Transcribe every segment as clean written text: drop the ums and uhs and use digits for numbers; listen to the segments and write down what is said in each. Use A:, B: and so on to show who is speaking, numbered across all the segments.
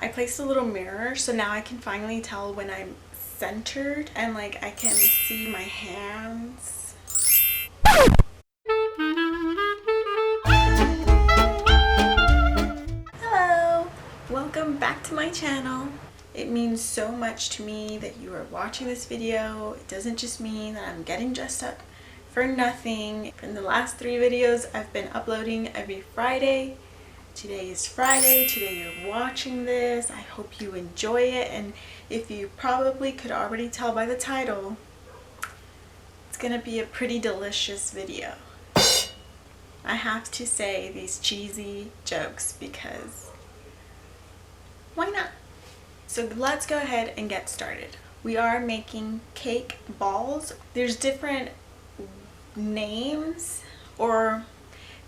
A: I placed a little mirror so now I can finally tell when I'm centered and like I can see my hands. Hello! Welcome back to my channel. It means so much to me that you are watching this video. It doesn't just mean that I'm getting dressed up for nothing. In the last 3 videos I've been uploading every Friday. Today is Friday. Today you're watching this. I hope you enjoy it, and if you probably could already tell by the title, it's gonna be a pretty delicious video. I have to say these cheesy jokes because why not? So let's go ahead and get started. We are making cake balls. There's different names, or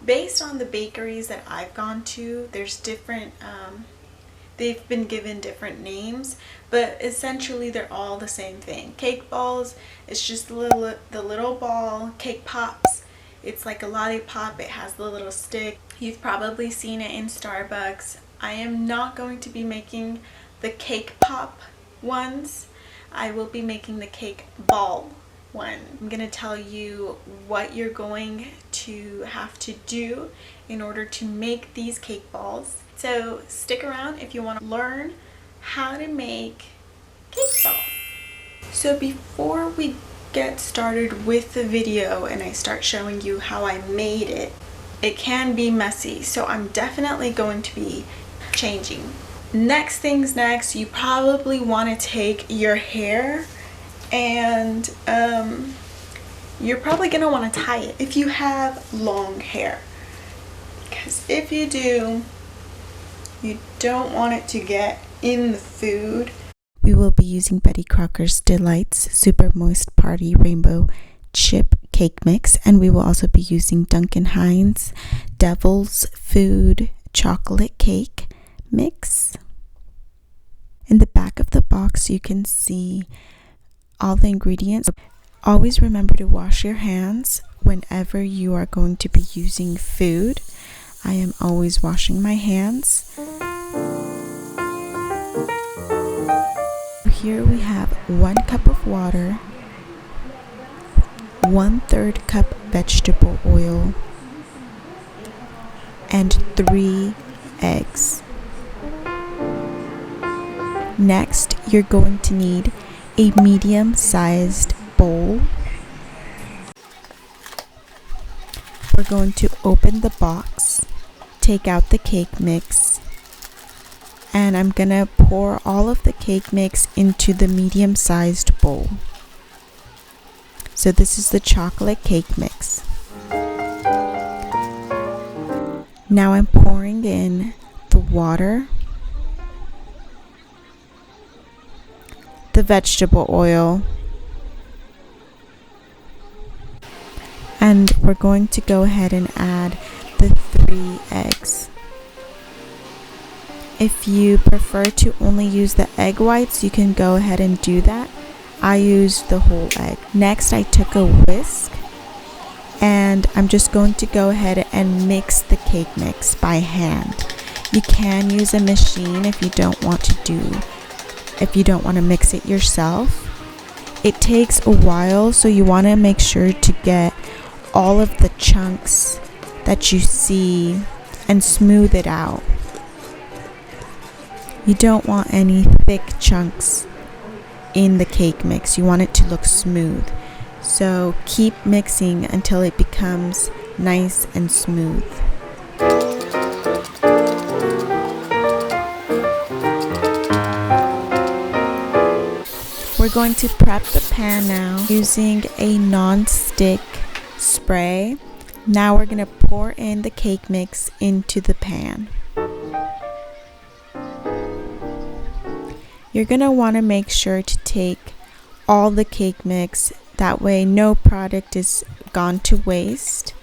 A: based on the bakeries that I've gone to, there's different, they've been given different names, but essentially they're all the same thing. Cake balls, it's just the little ball. Cakepops, it's like a lollipop, it has the little stick. You've probably seen it in Starbucks. I am not going to be making the cake pop ones. I will be making the cake ball one. I'm gonna tell you what you're going to have to do in order to make these cake balls. So stick around if you want to learn how to make cake balls. So before we get started with the video and I start showing you how I made it, it can be messy, so I'm definitely going to be changing. Next things next, you probably want to take your hair and you're probably going to want to tie it if you have long hair, because if you do, you don't want it to get in the food.
B: We will be using Betty Crocker's Delights Super Moist Party Rainbow Chip Cake Mix, and we will also be using Duncan Hines Devil's Food Chocolate Cake Mix. In the back of the box you can see all the ingredients. Always remember to wash your hands whenever you are going to be using food. I am always washing my hands. Here we have 1 cup of water, 1/3 cup vegetable oil, and 3 eggs. Next, you're going to need a medium-sized bowl. We're going to open the box, take out the cake mix, and I'm gonna pour all of the cake mix into the medium-sized bowl. So this is the chocolate cake mix. Now I'm pouring in the water, the vegetable oil, and we're going to go ahead and add the 3 eggs. If you prefer to only use the egg whites, you can go ahead and do that. I used the whole egg. Next, I took a whisk and I'm just going to go ahead and mix the cake mix by hand. You can use a machine if you don't want to mix it yourself. It takes a while, so you want to make sure to get all of the chunks that you see and smooth it out. You don't want any thick chunks in the cake mix. You want it to look smooth. So keep mixing until it becomes nice and smooth. We're going to prep the pan now using a non-stick spray. Now we're going to pour in the cake mix into the pan. You're going to want to make sure to take all the cake mix, that way no product is gone to waste.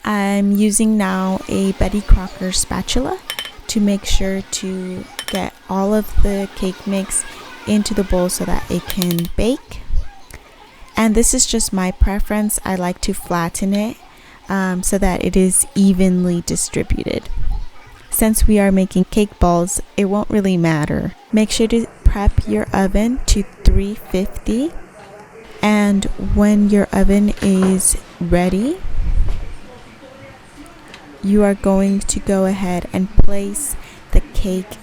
B: I'm using now a Betty Crocker spatula to make sure to get all of the cake mix into the bowl so that it can bake. And this is just my preference. I like to flatten it so that it is evenly distributed. since we are making cake balls, it won't really matter. Make sure to prep your oven to 350, and when your oven is ready, you are going to go ahead and place the cake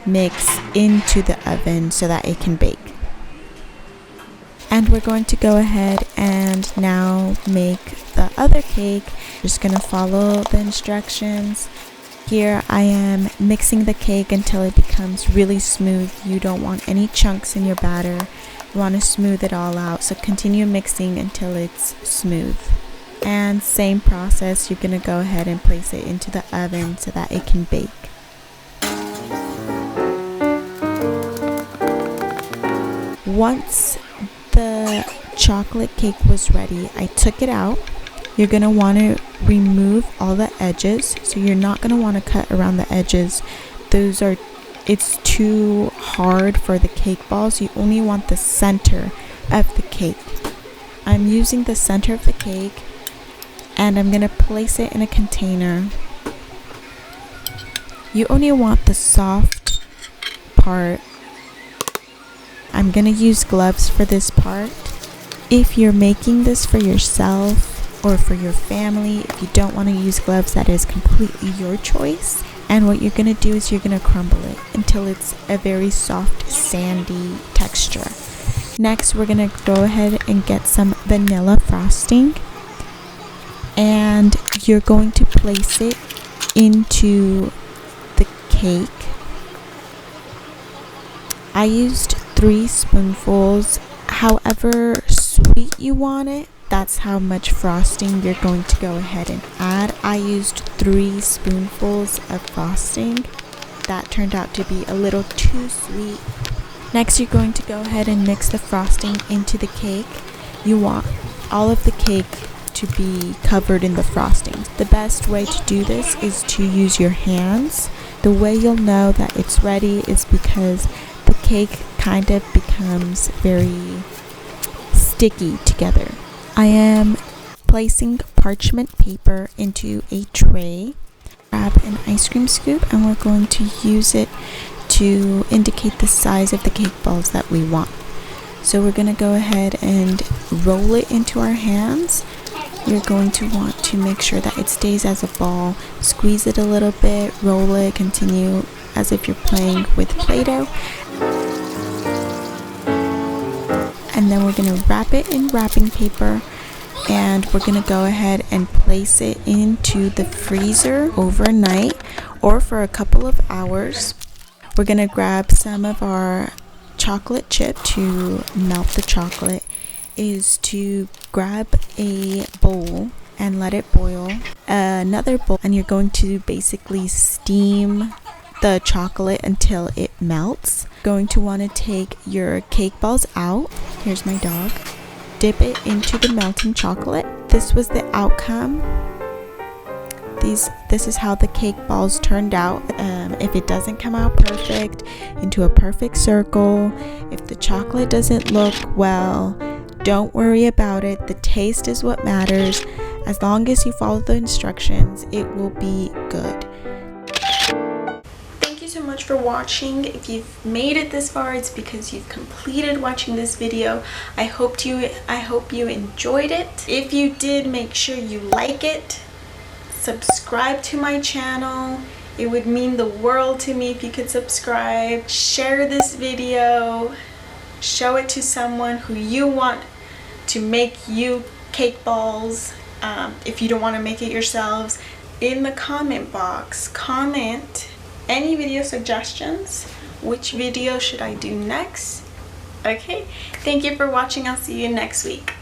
B: mix into the oven so that it can bake. And we're going to go ahead and now make the other cake. Just gonna follow the instructions. Here I am mixing the cake until it becomes really smooth. You don't want any chunks in your batter. You want to smooth it all out, so continue mixing until it's smooth. And same process, you're gonna go ahead and place it into the oven so that it can bake. Once the chocolate cake was ready, I took it out. You're going to want to remove all the edges. So you're not going to want to cut around the edges. It's too hard for the cake balls. You only want the center of the cake. I'm using the center of the cake, and I'm going to place it in a container. You only want the soft part. I'm going to use gloves for this part. If you're making this for yourself or for your family, if you don't want to use gloves, that is completely your choice. And what you're going to do is you're going to crumble it until it's a very soft, sandy texture. Next, we're going to go ahead and get some vanilla frosting. And you're going to place it into the cake. I used 3 spoonfuls. However sweet you want it, that's how much frosting you're going to go ahead and add. I used 3 spoonfuls of frosting. That turned out to be a little too sweet. Next, you're going to go ahead and mix the frosting into the cake. You want all of the cake to be covered in the frosting. The best way to do this is to use your hands. The way you'll know that it's ready is because the cake kind of becomes very sticky together. I am placing parchment paper into a tray. Grab an ice cream scoop, and we're going to use it to indicate the size of the cake balls that we want. So we're going to go ahead and roll it into our hands. You're going to want to make sure that it stays as a ball. Squeeze it a little bit, roll it, continue as if you're playing with Play-Doh. And then we're going to wrap it in wrapping paper, and we're going to go ahead and place it into the freezer overnight or for a couple of hours. We're going to grab some of our chocolate chip. To melt the chocolate is to grab a bowl and let it boil. Another bowl, and you're going to basically steam the chocolate until it melts. Going to want to take your cake balls out. Here's my dog. Dip it into the melting chocolate. This was the outcome. This is how the cake balls turned out. If it doesn't come out perfect into a perfect circle, if the chocolate doesn't look well, don't worry about it. The taste is what matters. As long as you follow the instructions, it will be good.
A: Thank you so much for watching. If you've made it this far, it's because you've completed watching this video. I hope you enjoyed it. If you did, make sure you like it. Subscribe to my channel. It would mean the world to me if you could subscribe. Share this video. Show it to someone who you want to make you cake balls. If you don't want to make it yourselves, in the comment box, comment any video suggestions. Which video should I do next? Okay, thank you for watching. I'll see you next week.